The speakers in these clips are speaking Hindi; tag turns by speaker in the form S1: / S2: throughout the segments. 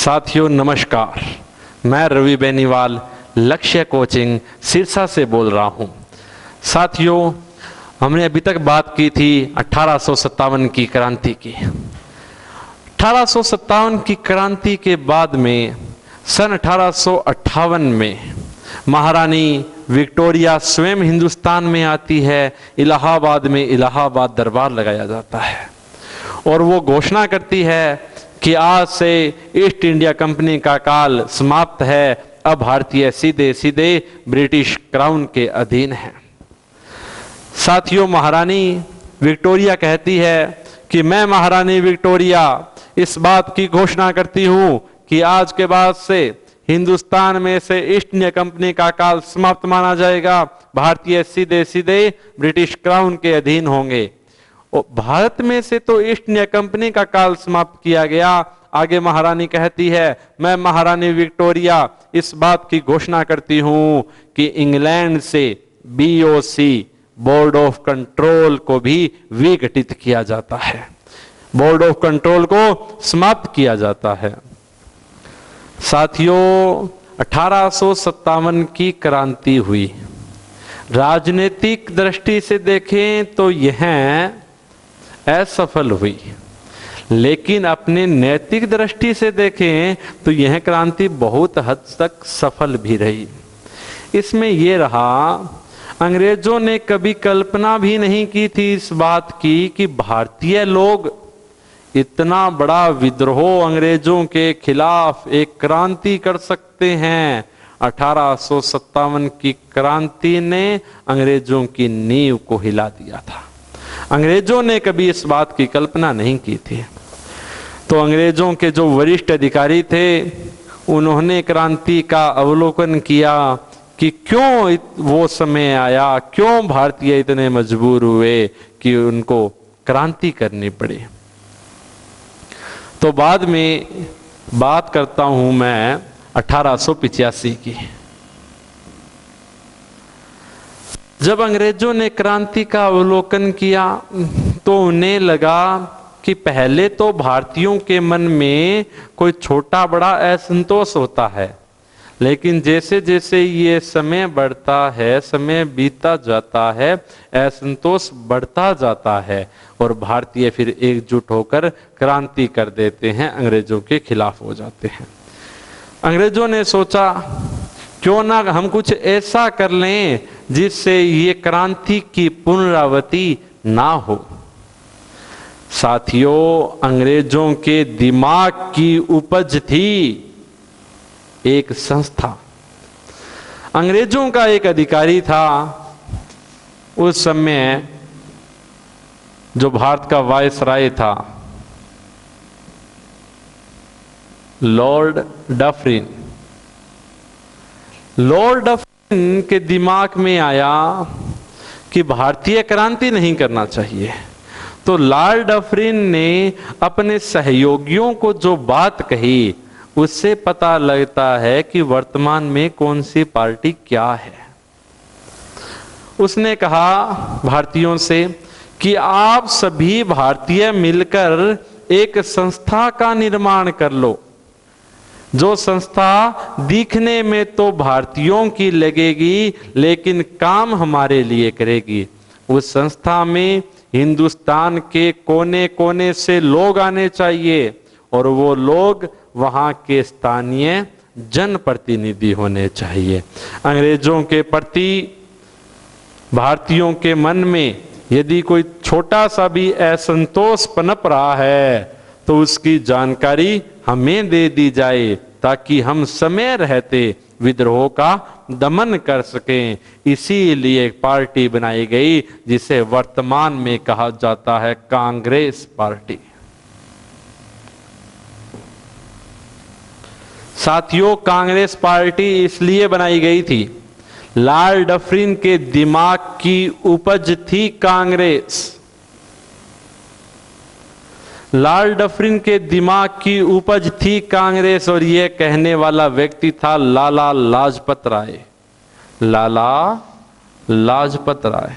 S1: साथियों नमस्कार, मैं रवि बेनीवाल लक्ष्य कोचिंग सिरसा से बोल रहा हूं। साथियों, हमने अभी तक बात की थी 1857 की क्रांति की। 1857 की क्रांति के बाद में सन 1858 में महारानी विक्टोरिया स्वयं हिंदुस्तान में आती है। इलाहाबाद में इलाहाबाद दरबार लगाया जाता है और वो घोषणा करती है कि आज से ईस्ट इंडिया कंपनी का काल समाप्त है, अब भारतीय सीधे सीधे ब्रिटिश क्राउन के अधीन है। साथियों, महारानी विक्टोरिया कहती है कि मैं महारानी विक्टोरिया इस बात की घोषणा करती हूं कि आज के बाद से हिंदुस्तान में से ईस्ट इंडिया कंपनी का काल समाप्त माना जाएगा, भारतीय सीधे सीधे ब्रिटिश क्राउन के अधीन होंगे। भारत में से तो ईस्ट इंडिया कंपनी का काल समाप्त किया गया। आगे महारानी कहती है, मैं महारानी विक्टोरिया इस बात की घोषणा करती हूं कि इंग्लैंड से बीओसी बोर्ड ऑफ कंट्रोल को भी विघटित किया जाता है, बोर्ड ऑफ कंट्रोल को समाप्त किया जाता है। साथियों, 1857 की क्रांति हुई। राजनीतिक दृष्टि से देखें तो यह असफल हुई, लेकिन अपने नैतिक दृष्टि से देखें तो यह क्रांति बहुत हद तक सफल भी रही। इसमें यह रहा, अंग्रेजों ने कभी कल्पना भी नहीं की थी इस बात की कि भारतीय लोग इतना बड़ा विद्रोह अंग्रेजों के खिलाफ एक क्रांति कर सकते हैं। 1857 की क्रांति ने अंग्रेजों की नींव को हिला दिया था। अंग्रेजों ने कभी इस बात की कल्पना नहीं की थी। तो अंग्रेजों के जो वरिष्ठ अधिकारी थे, उन्होंने क्रांति का अवलोकन किया कि क्यों वो समय आया, क्यों भारतीय इतने मजबूर हुए कि उनको क्रांति करनी पड़ी। तो बाद में बात करता हूं मैं 1885 की। जब अंग्रेजों ने क्रांति का अवलोकन किया तो उन्हें लगा कि पहले तो भारतीयों के मन में कोई छोटा बड़ा असंतोष होता है, लेकिन जैसे जैसे ये समय बढ़ता है, समय बीतता जाता है, असंतोष बढ़ता जाता है और भारतीय फिर एकजुट होकर क्रांति कर देते हैं, अंग्रेजों के खिलाफ हो जाते हैं। अंग्रेजों ने सोचा क्यों ना हम कुछ ऐसा कर लें जिससे ये क्रांति की पुनरावृत्ति ना हो। साथियों, अंग्रेजों के दिमाग की उपज थी एक संस्था। अंग्रेजों का एक अधिकारी था उस समय, जो भारत का वायसराय था, लॉर्ड डफरिन। लॉर्ड डफरिन के दिमाग में आया कि भारतीय क्रांति नहीं करना चाहिए। तो लॉर्ड डफरिन ने अपने सहयोगियों को जो बात कही, उससे पता लगता है कि वर्तमान में कौन सी पार्टी क्या है। उसने कहा भारतीयों से कि आप सभी भारतीय मिलकर एक संस्था का निर्माण कर लो, जो संस्था दिखने में तो भारतीयों की लगेगी लेकिन काम हमारे लिए करेगी। उस संस्था में हिंदुस्तान के कोने कोने से लोग आने चाहिए और वो लोग वहां के स्थानीय जनप्रतिनिधि होने चाहिए। अंग्रेजों के प्रति भारतीयों के मन में यदि कोई छोटा सा भी असंतोष पनप रहा है तो उसकी जानकारी हमें दे दी जाए, ताकि हम समय रहते विद्रोह का दमन कर सकें। इसीलिए एक पार्टी बनाई गई जिसे वर्तमान में कहा जाता है कांग्रेस पार्टी। साथियों, कांग्रेस पार्टी इसलिए बनाई गई थी, लॉर्ड डफरिन के दिमाग की उपज थी कांग्रेस। लॉर्ड डफरिन के दिमाग की उपज थी कांग्रेस और यह कहने वाला व्यक्ति था लाला लाजपत राय। लाला लाजपत राय।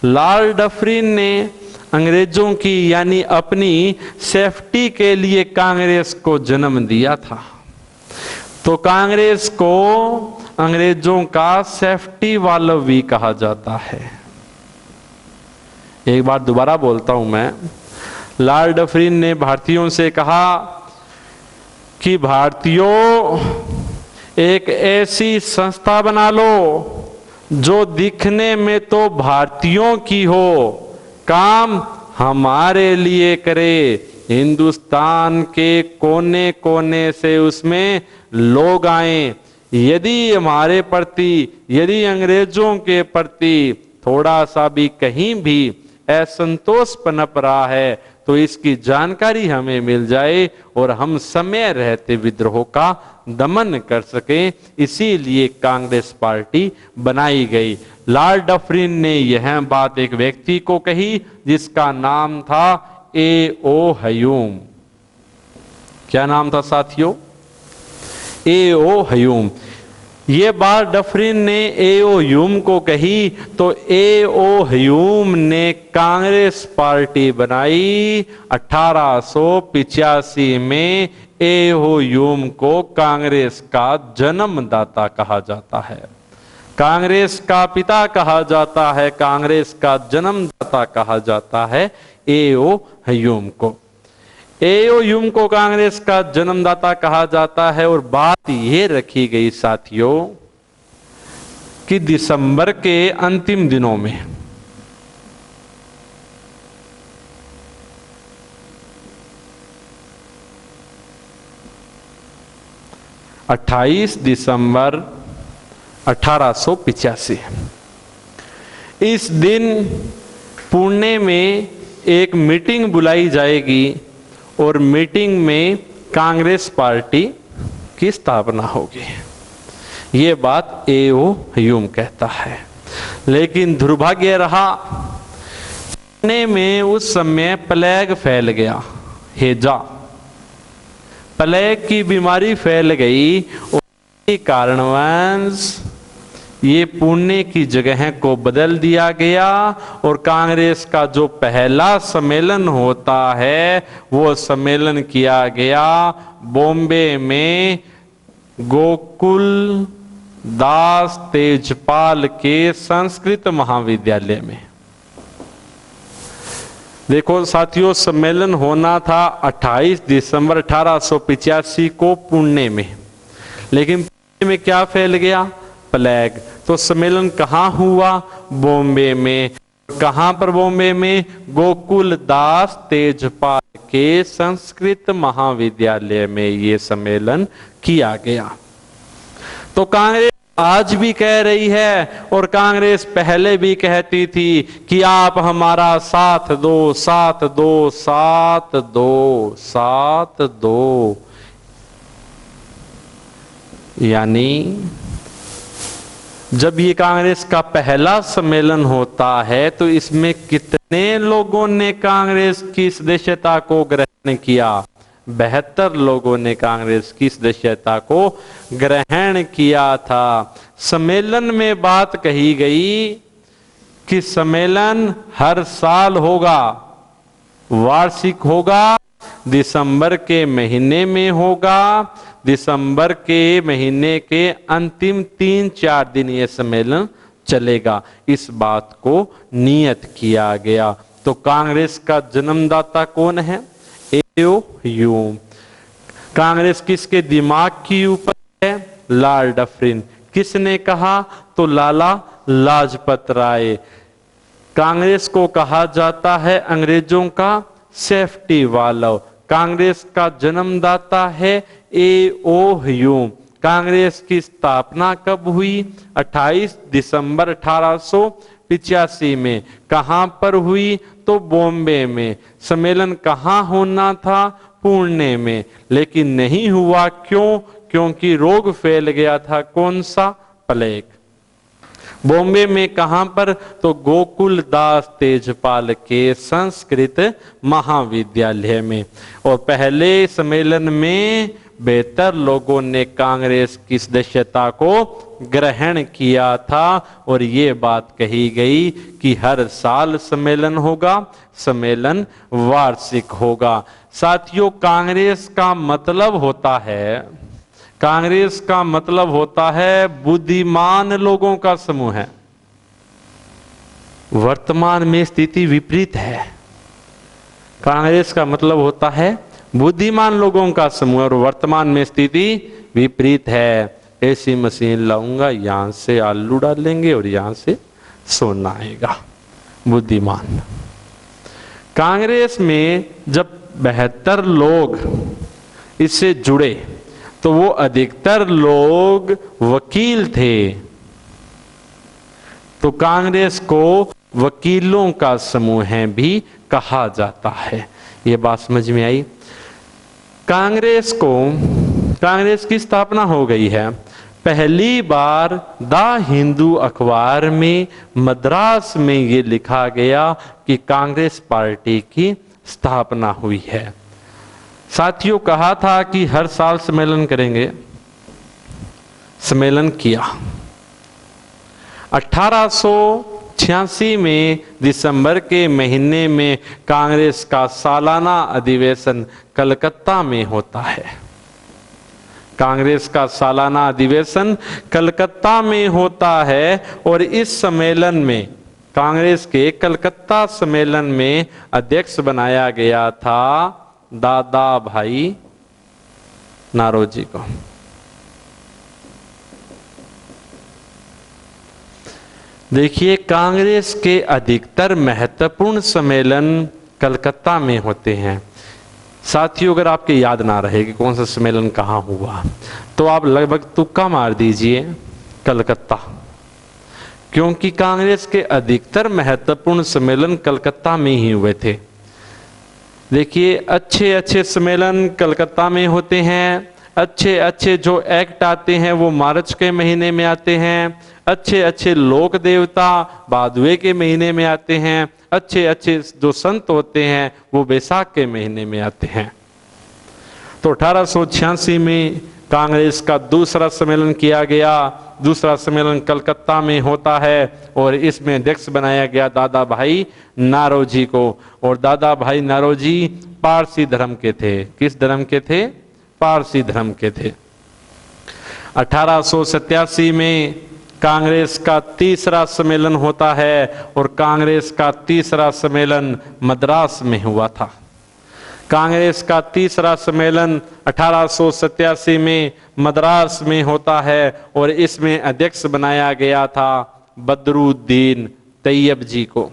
S1: लॉर्ड डफरिन ने अंग्रेजों की यानी अपनी सेफ्टी के लिए कांग्रेस को जन्म दिया था। तो कांग्रेस को अंग्रेजों का सेफ्टी वाला भी कहा जाता है। एक बार दोबारा बोलता हूं मैं, लॉर्ड डफरिन ने भारतीयों से कहा कि भारतीयों, एक ऐसी संस्था बना लो जो दिखने में तो भारतीयों की हो, काम हमारे लिए करे, हिंदुस्तान के कोने कोने से उसमें लोग आए। यदि हमारे प्रति, यदि अंग्रेजों के प्रति थोड़ा सा भी कहीं भी असंतोष पनप रहा है तो इसकी जानकारी हमें मिल जाए और हम समय रहते विद्रोह का दमन कर सकें। इसीलिए कांग्रेस पार्टी बनाई गई। लॉर्ड डफरिन ने यह बात एक व्यक्ति को कही जिसका नाम था A.O. ह्यूम। क्या नाम था साथियों? A.O. ह्यूम। ये बात डफरिन ने A.O. ह्यूम को कही तो A.O. ह्यूम ने कांग्रेस पार्टी बनाई। 1885 में A.O. ह्यूम को कांग्रेस का जन्मदाता कहा जाता है, कांग्रेस का पिता कहा जाता है, कांग्रेस का जन्मदाता कहा जाता है A.O. ह्यूम को। A.O. ह्यूम को कांग्रेस का जन्मदाता कहा जाता है। और बात यह रखी गई साथियों कि दिसंबर के अंतिम दिनों में 28 दिसंबर 1885 इस दिन पुणे में एक मीटिंग बुलाई जाएगी और मीटिंग में कांग्रेस पार्टी की स्थापना होगी। ये बात A.O. ह्यूम कहता है। लेकिन दुर्भाग्य रहा, पुणे में उस समय प्लेग फैल गया, हैजा, प्लेग की बीमारी फैल गई और कारणवश ये पुणे की जगह को बदल दिया गया और कांग्रेस का जो पहला सम्मेलन होता है वो सम्मेलन किया गया बॉम्बे में गोकुल दास तेजपाल के संस्कृत महाविद्यालय में। देखो साथियों, सम्मेलन होना था 28 दिसंबर 1885 को पुणे में, लेकिन पुणे में क्या फैल गया? प्लेग। तो सम्मेलन कहाँ हुआ? बॉम्बे में। कहाँ पर बॉम्बे में? गोकुल दास तेजपाल के संस्कृत महाविद्यालय में ये सम्मेलन किया गया। तो कांग्रेस आज भी कह रही है और कांग्रेस पहले भी कहती थी कि आप हमारा साथ दो, साथ दो, साथ दो, साथ दो। यानी जब ये कांग्रेस का पहला सम्मेलन होता है तो इसमें कितने लोगों ने कांग्रेस की सदस्यता को ग्रहण किया? 72 लोगों ने कांग्रेस की सदस्यता को ग्रहण किया था। सम्मेलन में बात कही गई कि सम्मेलन हर साल होगा, वार्षिक होगा, दिसंबर के महीने में होगा, दिसंबर के महीने के अंतिम 3-4 दिन ये सम्मेलन चलेगा। इस बात को नियत किया गया। तो कांग्रेस का जन्मदाता कौन है? A.O. ह्यूम। कांग्रेस किसके दिमाग की ऊपर है? Lord Dufferin. किसने कहा? तो लाला लाजपत राय। कांग्रेस को कहा जाता है अंग्रेजों का सेफ्टी वाला। कांग्रेस का जन्मदाता है A.O. ह्यूम। कांग्रेस की स्थापना कब हुई? 28 दिसंबर 1885 में। कहां पर हुई? तो बॉम्बे में। सम्मेलन कहां होना था? पुणे में। लेकिन नहीं हुआ, क्यों? क्योंकि रोग फैल गया था। कौन सा? प्लेग। बॉम्बे में कहां पर? तो गोकुल दास तेजपाल के संस्कृत महाविद्यालय में। और पहले सम्मेलन में बेहतर लोगों ने कांग्रेस की सदस्यता को ग्रहण किया था और ये बात कही गई कि हर साल सम्मेलन होगा, सम्मेलन वार्षिक होगा। साथियों, कांग्रेस का मतलब होता है, कांग्रेस का मतलब होता है बुद्धिमान लोगों का समूह है। वर्तमान में स्थिति विपरीत है। कांग्रेस का मतलब होता है बुद्धिमान लोगों का समूह और वर्तमान में स्थिति विपरीत है। ऐसी मशीन लाऊंगा, यहां से आलू डालेंगे और यहां से सोना आएगा। बुद्धिमान। कांग्रेस में जब 72 लोग इससे जुड़े तो वो अधिकतर लोग वकील थे, तो कांग्रेस को वकीलों का समूह है भी कहा जाता है। ये बात समझ में आई। कांग्रेस की स्थापना हो गई है पहली बार द हिंदू अखबार में मद्रास में ये लिखा गया कि कांग्रेस पार्टी की स्थापना हुई है। साथियों, कहा था कि हर साल सम्मेलन करेंगे, सम्मेलन किया। 1886 में दिसंबर के महीने में कांग्रेस का सालाना अधिवेशन कलकत्ता में होता है। कांग्रेस का सालाना अधिवेशन कलकत्ता में होता है और इस सम्मेलन में, कांग्रेस के कलकत्ता सम्मेलन में अध्यक्ष बनाया गया था दादा भाई नारोजी को। देखिए, कांग्रेस के अधिकतर महत्वपूर्ण सम्मेलन कलकत्ता में होते हैं। साथियों, अगर आपके याद ना रहे कि कौन सा सम्मेलन कहाँ हुआ, तो आप लगभग तुक्का मार दीजिए कलकत्ता, क्योंकि कांग्रेस के अधिकतर महत्वपूर्ण सम्मेलन कलकत्ता में ही हुए थे। देखिए, अच्छे अच्छे सम्मेलन कलकत्ता में होते हैं। अच्छे अच्छे जो एक्ट आते हैं वो मार्च के महीने में आते हैं। अच्छे अच्छे लोक देवता भादवे के महीने में आते हैं। अच्छे अच्छे जो संत होते हैं वो बैसाख के महीने में आते हैं। तो 1886 में कांग्रेस का दूसरा सम्मेलन किया गया। दूसरा सम्मेलन कलकत्ता में होता है और इसमें अध्यक्ष बनाया गया दादा भाई नारोजी को। और दादा भाई नारोजी पारसी धर्म के थे। किस धर्म के थे? पारसी धर्म के थे। 1887 में कांग्रेस का तीसरा सम्मेलन होता है और कांग्रेस का तीसरा सम्मेलन मद्रास में हुआ था। कांग्रेस का तीसरा सम्मेलन 1887 में मद्रास में होता है और इसमें अध्यक्ष बनाया गया था बदरुद्दीन तैयब जी को।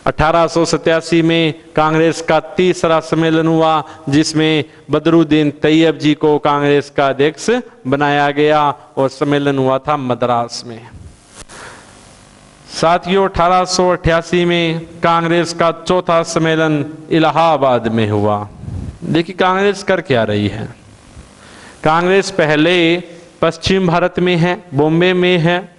S1: 1887 में कांग्रेस का तीसरा सम्मेलन हुआ जिसमें बदरुद्दीन तैयब जी को कांग्रेस का अध्यक्ष बनाया गया और सम्मेलन हुआ था मद्रास में। साथियों, 1888 में कांग्रेस का चौथा सम्मेलन इलाहाबाद में हुआ। देखिए, कांग्रेस कर क्या रही है। कांग्रेस पहले पश्चिम भारत में है, बॉम्बे में है,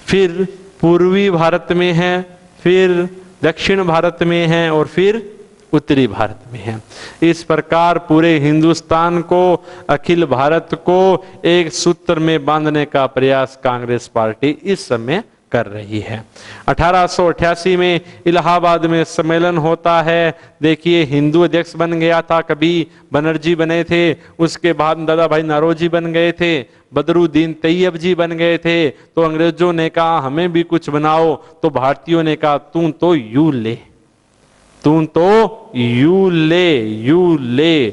S1: फिर पूर्वी भारत में है, फिर दक्षिण भारत में है और फिर उत्तरी भारत में है। इस प्रकार पूरे हिंदुस्तान को, अखिल भारत को एक सूत्र में बांधने का प्रयास कांग्रेस पार्टी इस समय कर रही है। 1888 में इलाहाबाद में सम्मेलन होता है। देखिए, हिंदू अध्यक्ष बन गया था, कभी बनर्जी बने थे, उसके बाद दादा भाई नारोजी बन गए थे, बदरुद्दीन तैयब जी बन गए थे। तो अंग्रेजों ने कहा हमें भी कुछ बनाओ, तो भारतीयों ने कहा तू तो यू ले, तू तो यू ले।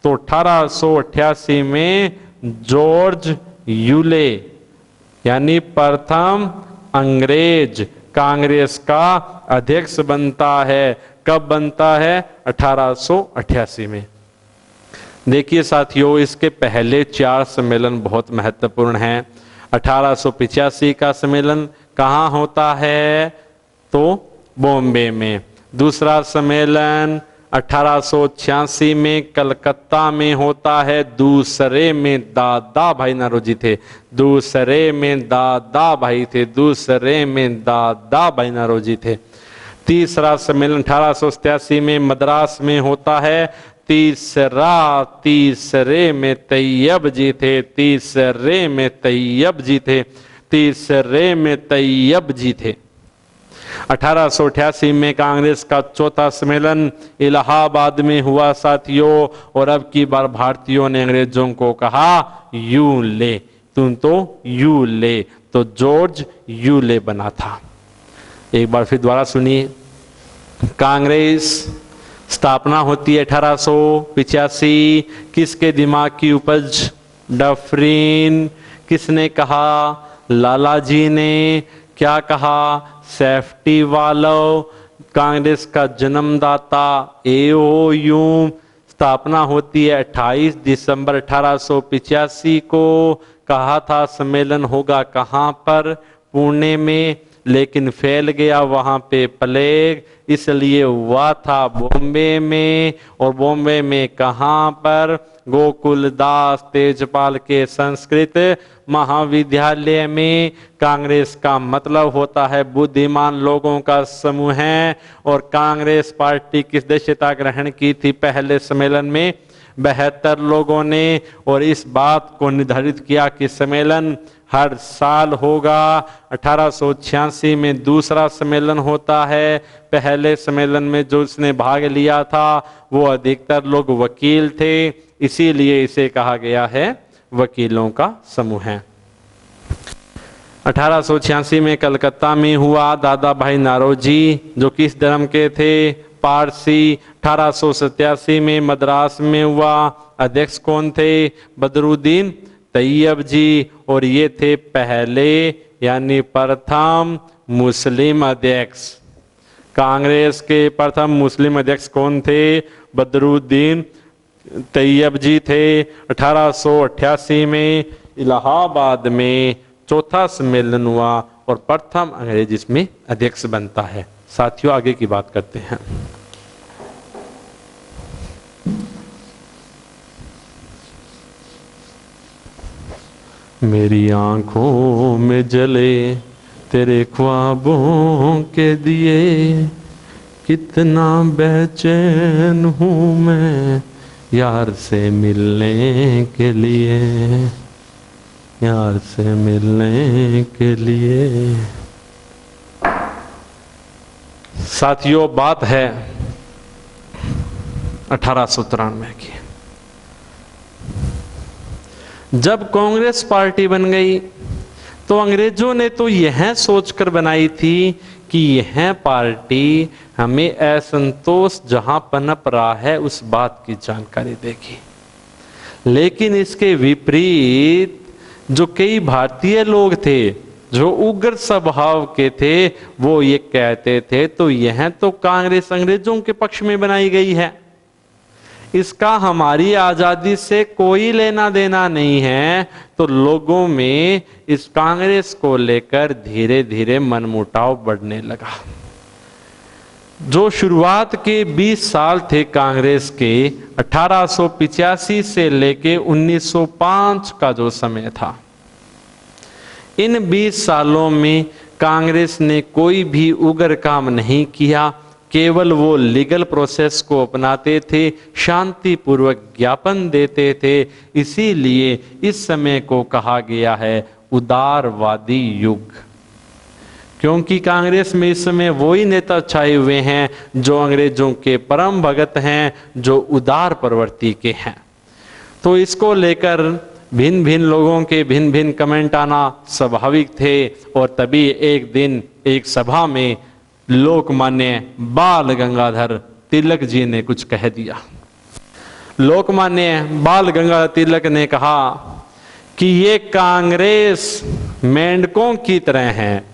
S1: तो 1888 में जॉर्ज यूले यानी प्रथम अंग्रेज कांग्रेस का अध्यक्ष बनता है। कब बनता है? 1888 में। देखिए साथियों, इसके पहले 4 सम्मेलन बहुत महत्वपूर्ण हैं। 1885 का सम्मेलन कहाँ होता है? तो बॉम्बे में। दूसरा सम्मेलन 1886 में कलकत्ता में होता है। दूसरे में दादा भाई नारोजी थे, दूसरे में दादा भाई थे, दूसरे में दादा भाई नारोजी थे। तीसरा सम्मेलन 1887 में मद्रास में होता है। तीसरे में तैयब जी थे, तीसरे में तैयब जी थे, तीसरे में तैयब जी थे। 1888 में कांग्रेस का चौथा सम्मेलन इलाहाबाद में हुआ साथियों, और अब की बार भारतीयों ने अंग्रेजों को कहा यू ले, तुम तो यू ले, तो जॉर्ज यूले बना था। एक बार फिर दोबारा सुनिए। कांग्रेस स्थापना होती है 1885। किसके दिमाग की उपज? डफरिन। किसने कहा? लाला जी ने। क्या कहा? सेफ्टी वालों। कांग्रेस का जन्मदाता एओ ह्यूम। स्थापना होती है 28 दिसंबर 1885 को। कहा था सम्मेलन होगा कहां पर? पुणे में, लेकिन फैल गया वहां पे प्लेग, इसलिए हुआ था बॉम्बे में। और बॉम्बे में कहां पर? गोकुलदास तेजपाल के संस्कृत महाविद्यालय में। कांग्रेस का मतलब होता है बुद्धिमान लोगों का समूह है। और कांग्रेस पार्टी किस सदस्यता ग्रहण की थी पहले सम्मेलन में? 72 लोगों ने। और इस बात को निर्धारित किया कि सम्मेलन हर साल होगा। 1886 में दूसरा सम्मेलन होता है। पहले सम्मेलन में जो उसने भाग लिया था वो अधिकतर लोग वकील थे, इसीलिए इसे कहा गया है वकीलों का समूह है। 1886 में कलकत्ता में हुआ। दादा भाई नारोजी जो किस धर्म के थे? पारसी। 1887 में मद्रास में हुआ। अध्यक्ष कौन थे? बदरुद्दीन तैयब जी। और ये थे पहले यानी प्रथम मुस्लिम अध्यक्ष। कांग्रेस के प्रथम मुस्लिम अध्यक्ष कौन थे? बदरुद्दीन तैयब जी थे। 1888 में इलाहाबाद में चौथा सम्मेलन हुआ और प्रथम अंग्रेज इसमें अध्यक्ष बनता है। साथियों आगे की बात करते हैं। मेरी आंखों में जले तेरे ख्वाबों के दिए, कितना बेचैन हूँ मैं यार से मिलने के लिए, यार से मिलने के लिए। साथियों बात है 1893 की। जब कांग्रेस पार्टी बन गई तो अंग्रेजों ने तो यह सोचकर बनाई थी कि यह पार्टी हमें असंतोष जहां पनप रहा है उस बात की जानकारी देगी। लेकिन इसके विपरीत जो कई भारतीय लोग थे जो उग्र स्वभाव के थे वो ये कहते थे तो यह तो कांग्रेस अंग्रेजों के पक्ष में बनाई गई है, इसका हमारी आजादी से कोई लेना देना नहीं है। तो लोगों में इस कांग्रेस को लेकर धीरे धीरे मनमुटाव बढ़ने लगा। जो शुरुआत के 20 साल थे कांग्रेस के 1885 से लेके 1905 का जो समय था, इन 20 सालों में कांग्रेस ने कोई भी उग्र काम नहीं किया, केवल वो लीगल प्रोसेस को अपनाते थे, शांतिपूर्वक ज्ञापन देते थे। इसीलिए इस समय को कहा गया है उदारवादी युग, क्योंकि कांग्रेस में इस समय वही नेता छाए हुए हैं जो अंग्रेजों के परम भगत हैं, जो उदार प्रवृत्ति के हैं। तो इसको लेकर भिन्न भिन्न लोगों के भिन्न भिन्न कमेंट आना स्वाभाविक थे। और तभी एक दिन एक सभा में लोकमान्य बाल गंगाधर तिलक जी ने कुछ कह दिया। लोकमान्य बाल गंगाधर तिलक ने कहा कि ये कांग्रेस मेंढकों की तरह है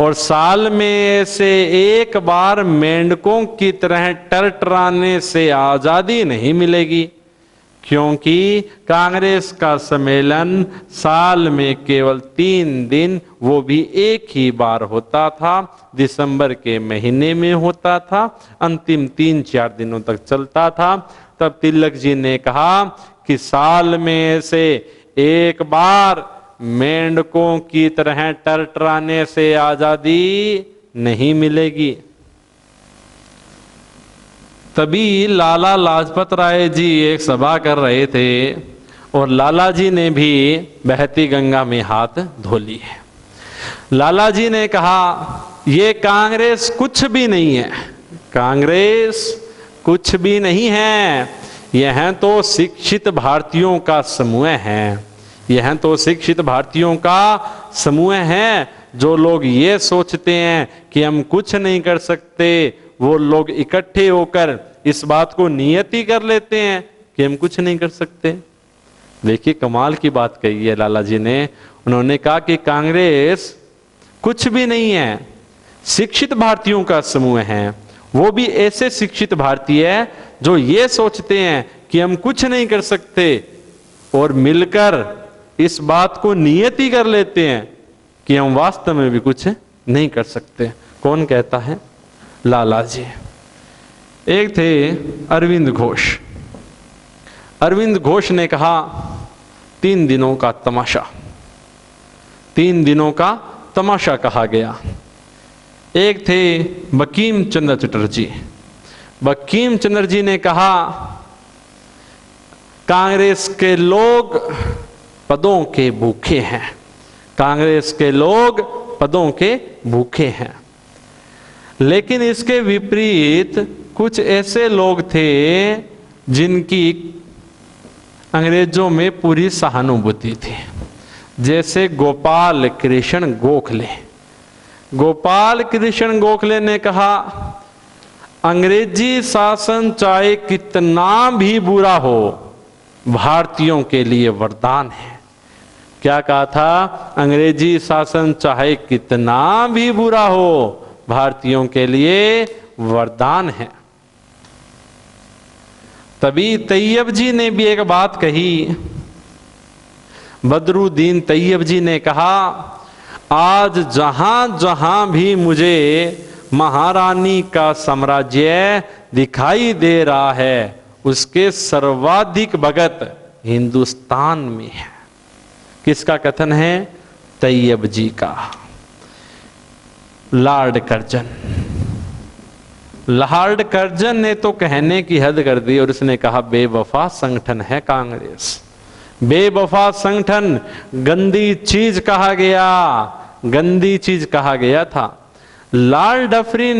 S1: और साल में से एक बार मेंढकों की तरह टरटराने से आजादी नहीं मिलेगी, क्योंकि कांग्रेस का सम्मेलन साल में केवल 3 दिन, वो भी एक ही बार होता था, दिसंबर के महीने में होता था, अंतिम 3-4 दिनों तक चलता था। तब तिलक जी ने कहा कि साल में से एक बार मेंढकों की तरह टरटराने से आजादी नहीं मिलेगी। तभी लाला लाजपत राय जी एक सभा कर रहे थे और लाला जी ने भी बहती गंगा में हाथ धो लिए। लाला जी ने कहा ये कांग्रेस कुछ भी नहीं है, कांग्रेस कुछ भी नहीं है, यह तो शिक्षित भारतीयों का समूह है, यह तो शिक्षित भारतीयों का समूह है। जो लोग ये सोचते हैं कि हम कुछ नहीं कर सकते, वो लोग इकट्ठे होकर इस बात को नियति कर लेते हैं कि हम कुछ नहीं कर सकते। देखिए कमाल की बात कही है लाला जी ने। उन्होंने कहा कि कांग्रेस कुछ भी नहीं है, शिक्षित भारतीयों का समूह है, वो भी ऐसे शिक्षित भारतीय है जो ये सोचते हैं कि हम कुछ नहीं कर सकते और मिलकर इस बात को नियति कर लेते हैं कि हम वास्तव में भी कुछ नहीं कर सकते। कौन कहता है? लाला जी। एक थे अरविंद घोष। अरविंद घोष ने कहा 3 दिनों का तमाशा, 3 दिनों का तमाशा कहा गया। एक थे बंकिम चंद्र चटर्जी। बंकिम चंद्र जी ने कहा कांग्रेस के लोग पदों के भूखे हैं, कांग्रेस के लोग पदों के भूखे हैं। लेकिन इसके विपरीत कुछ ऐसे लोग थे जिनकी अंग्रेजों में पूरी सहानुभूति थी, जैसे गोपाल कृष्ण गोखले। गोपाल कृष्ण गोखले ने कहा अंग्रेजी शासन चाहे कितना भी बुरा हो, भारतीयों के लिए वरदान है। क्या कहा था? अंग्रेजी शासन चाहे कितना भी बुरा हो, भारतीयों के लिए वरदान है। तभी तैयब जी ने भी एक बात कही। बदरुद्दीन तैयब जी ने कहा आज जहां जहां भी मुझे महारानी का साम्राज्य दिखाई दे रहा है, उसके सर्वाधिक भगत हिंदुस्तान में है। किसका कथन है? तैयब जी का। लॉर्ड कर्जन, लॉर्ड कर्जन ने तो कहने की हद कर दी और उसने कहा बेवफा संगठन है कांग्रेस, बेवफा संगठन, गंदी चीज कहा गया, गंदी चीज कहा गया था। लॉर्ड डफरिन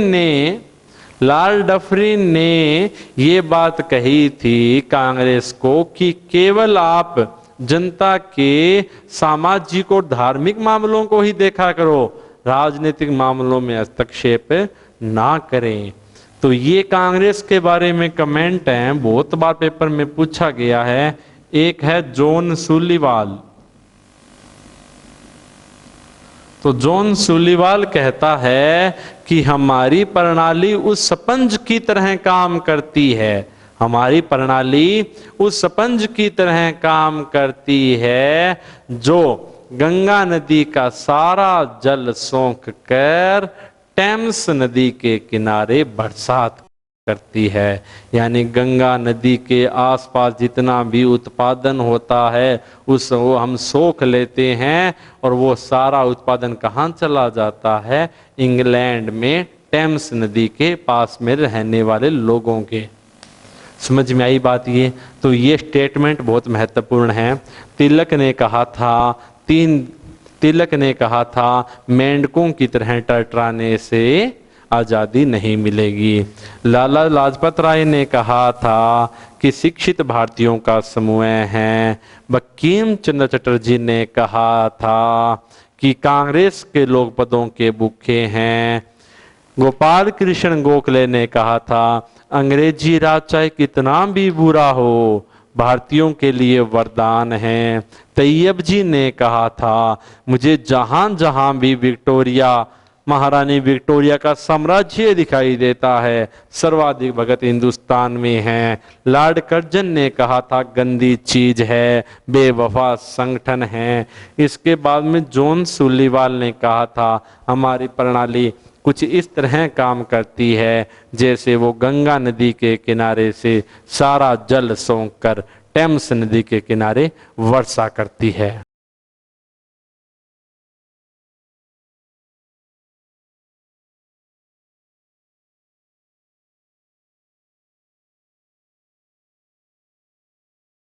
S1: ने ये बात कही थी कांग्रेस को कि केवल आप जनता के सामाजिक और धार्मिक मामलों को ही देखा करो, राजनीतिक मामलों में हस्तक्षेप ना करें। तो ये कांग्रेस के बारे में कमेंट है, बहुत बार पेपर में पूछा गया है। एक है जॉन सुलीवाल। तो जॉन सुलीवाल कहता है कि हमारी प्रणाली उस स्पंज की तरह काम करती है, हमारी प्रणाली उस स्पंज की तरह काम करती है जो गंगा नदी का सारा जल सोख कर टेम्स नदी के किनारे बरसात करती है। यानी गंगा नदी के आसपास जितना भी उत्पादन होता है उस वो हम सोख लेते हैं और वो सारा उत्पादन कहाँ चला जाता है? इंग्लैंड में टेम्स नदी के पास में रहने वाले लोगों के। समझ में आई बात ये? तो ये स्टेटमेंट बहुत महत्वपूर्ण है। तिलक ने कहा था मेंढकों की तरह टरटराने से आजादी नहीं मिलेगी। लाला लाजपत राय ने कहा था कि शिक्षित भारतीयों का समूह है। बंकिम चंद्र चटर्जी ने कहा था कि कांग्रेस के लोग पदों के भूखे हैं। गोपाल कृष्ण गोखले ने कहा था अंग्रेजी राज चाहे कितना भी बुरा हो, भारतीयों के लिए वरदान है। तैयब जी ने कहा था मुझे जहां जहां भी महारानी विक्टोरिया का साम्राज्य दिखाई देता है, सर्वाधिक भगत हिंदुस्तान में हैं। लॉर्ड कर्जन ने कहा था गंदी चीज है, बेवफा संगठन है। इसके बाद में जॉन सुलीवाल ने कहा था हमारी प्रणाली कुछ इस तरह काम करती है जैसे वो गंगा नदी के किनारे से सारा जल सोख कर टेम्स नदी के किनारे वर्षा करती है।